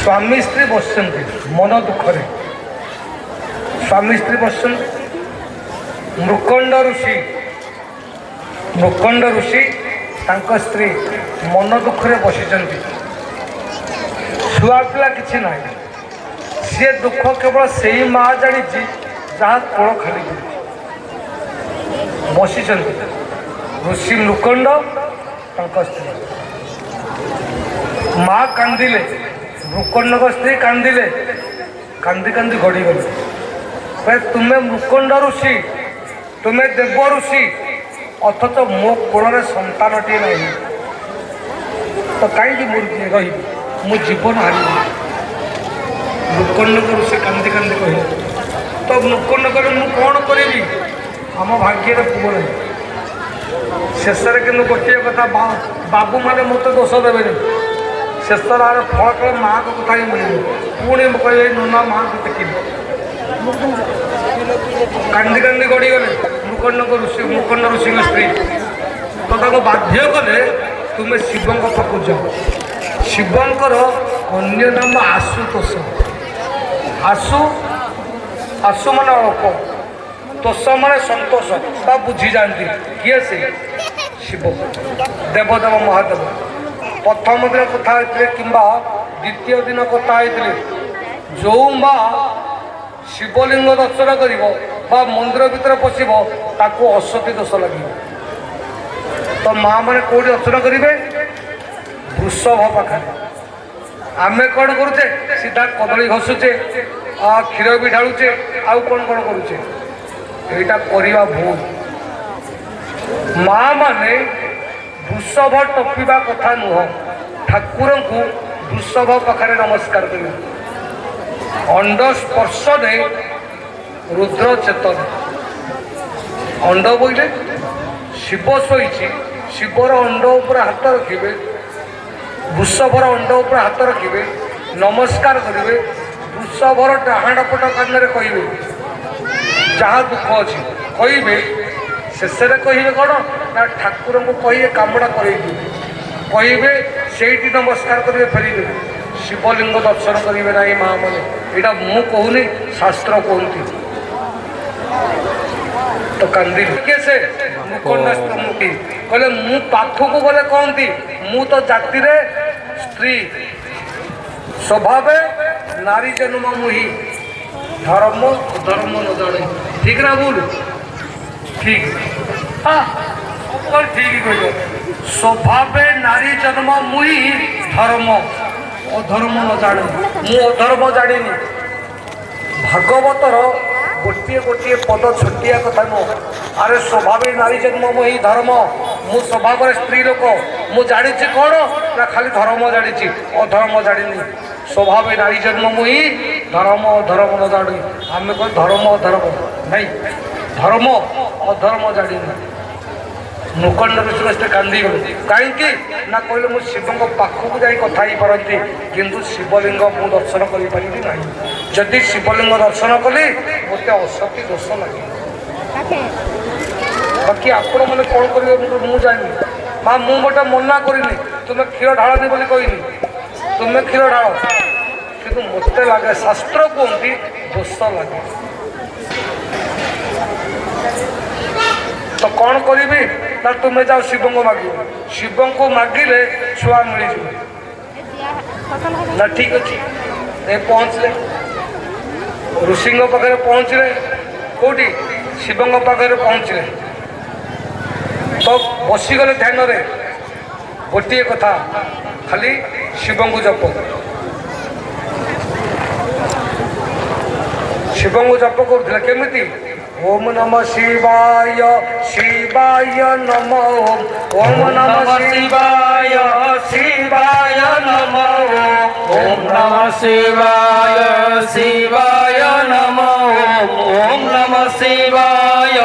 स्वामी स्त्री बसुँच मन दुखरे स्वामी स्त्री बसुँच मृकंड ऋषि स्त्री मन दुखरे बसी छुआ पिला किसी ना सी दुख केवल से ही माँ जानी जहाँ कोल खाली बसी ऋषि मृकंड स्त्री माँ कांदिले मृकंड स्त्री कांदिले कांदी कांदी गड़ी गले तुम्हें मृकंड ऋषि तुम्हें देव ऋषि अथच मो कोल संतानटी ना तो कहीं रही मो जीवन हारि मृकंड ऋषि कांदी कांदी कह तो मृकंड कह कौन करी आम भाग्य पुओ ना शेष कि गोटे कथा बाबू मैंने मत दोष देवे शेष फल कल माँ को कथा ही मिले पुणी कहे नुना माँ को टेक कांदी कांदी गड़ी गले मृकंड ऋषि स्त्री तो बाध्य कले तुम्हें शिव पाक जाओ शिवंकर अन्य नाम आशुतोष आशु मान अल्प तोष मान सतोष बुझी जाती किए से शिव देवदेव महादेव प्रथम दिन कथा कि द्वितीय दिन कथा जो माँ शिवलिंग दर्शन कर मंदिर भितर पशब ताको असती दोष लगे तो माँ मैंने कौटी दर्शन करेंगे वृषभ पाखे आमे कौन करुचे सीधा कदली घसुचे क्षीर भी ढालुचे आउ कौन कौन करुचे यहाँ करवा भूल माँ माने वृषभ टपिवा कथा नुह ठाकुर को वृषभ पाखे नमस्कार कर अंड स्पर्श दे रुद्र चेतन अंड बोले शिव शोई शिवर अंड उपर हाथ रखिए वृषभर अंड उपर हाथ रखिए नमस्कार करेंगे वृषभर डाहाण पट कान कहे जहाँ दुख अच्छी कहे शेष कहे कौन ना ठाकुर को कहे कामटा करें से नमस्कार करेंगे फेरी शिवलिंग दर्शन करेंगे ना माँ मैंने यहाँ मु कहूनी शास्त्र कहती तो कांदी से मुखी कहले मु पाखक गले कहती मु तो जाति रे स्त्री स्वभाव नारी जन्म मुही धर्म धर्म न जाने ठीक ना भूल ठीक हाँ ठीक कह स्वभाव नारी जन्म मुही धर्म अधर्म न जाने मु अधर्म जानी भागवतर गोटे गोटे पद छोटिया कथा नुह अरे स्वभाव नारी जन्म मुही धर्म मु स्वभाव स्त्री लोक मु जानी कौन ना खाली धर्म जानी अधर्म जानी स्वभाव नारी जन्म मुही धर्म अधर्म न जानी आम कह धर्म अधर्म नहीं धर्म अधर्म जानी मृकंड ऋषि कांदी गले कहीं ना कहले मु शिव पाखक जा कथा पारती किंतु शिवलिंग मु दर्शन करी ना जदि शिवलिंग दर्शन कली मत असती दोष लगे बाकी आपण मैंने कौन करेंगे मुझे जानी माँ मु गोटे मना करनी तुम्हें क्षीर ढालनी बोली कहनी तुम्हें क्षीर ढाल कि मत लगे शास्त्र कहती दोष लगे तो कौन करी ना तुम्हें जाओ शिव को माग शिव को मागिले छुआ मिल ना ठीक अच्छे ये पहुँचले ऋषि पाखे पहुँचले कौटी शिव पाखे पहुँचले तो बसीगले ध्यान रे गोटे कथा खाली शिव को जप शिव को जप करुला केमिति ओम नमः शिवाय शिवाय नमः ओम नमः शिवाय शिवाय नमः ओम नमः शिवाय शिवाय नमः ओम नमः शिवाय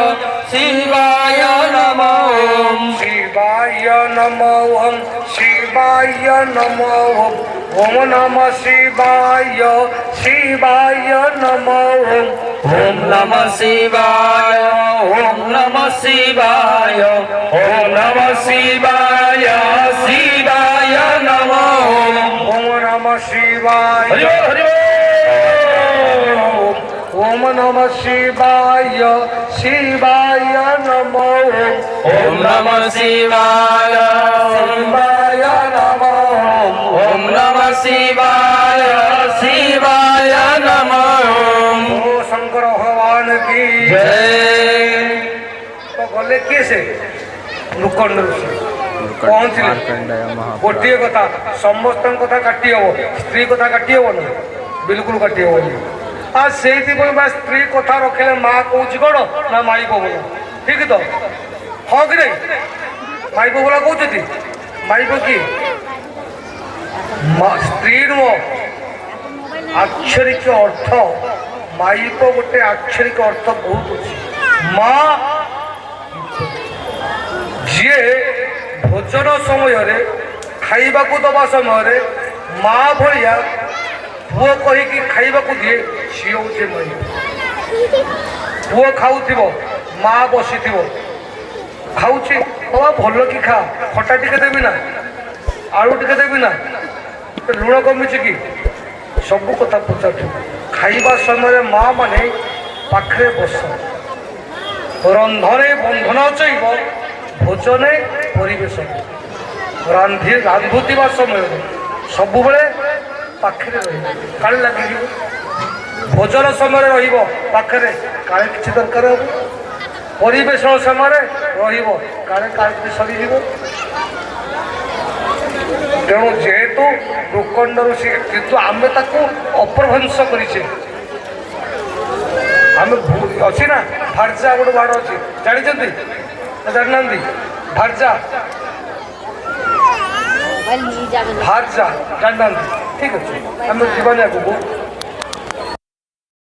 शिवाय नमः शिवाय नमः शिवाय नमः ओम नमः शिवाय शिवाय नमः ओम नमः शिवाय ओम नमः शिवाय ओम नमः शिवाय शिवाय नमः ओम नमः शिवाय हरि बोल हरि बोल ओम नमः शिवाय शिवाय नमो ओम नमः शिवाय शिवाय नमो ओम नमः शिवाय शिवाय नमः ओ शंकर भगवान की जय तो गले किए से लुकंड ऋषि पहुंचले गोटे कथा समस्त कथा काटी हम स्त्री कथा काटी हम ना बिल्कुल काटी हम आ से स्त्री कथा रखिले माँ कौच कौन ना माई बोला ठीक तो हाँ कि नहीं माई बोला कौन माई कि स्त्री नुह आक्षरिक अर्थ माइक गोटे आक्षरिक अर्थ बहुत अच्छी माँ जी भोजन समय खाइबा दबा समय माँ भाया पुओ कहीकि खाइबा दिए सी हूँ माई पुओ खाऊ माँ बसी खाऊ बाबा भल कि खा खटा टिके देवी ना आलू टिके देवी ना लुण कमिची कि सब कथा पचार खाइबा समय माँ माने पाखे बस रंधने बंधन चईब भोजने परिवेश रांधुवा समय सब पाखे काले लगे भोजन समय पाखे काले किसी दरकार हम परिवेशन समय काले काले सरी तेणु जेहेतु लोखंड ऋषि किंतु आम अपभ्रंश करे आम अच्छी ना भारजा गोटे बाड़ अच्छी जानते जाना भारजा भारजा जाना ठीक अच्छे आम जीवन आगे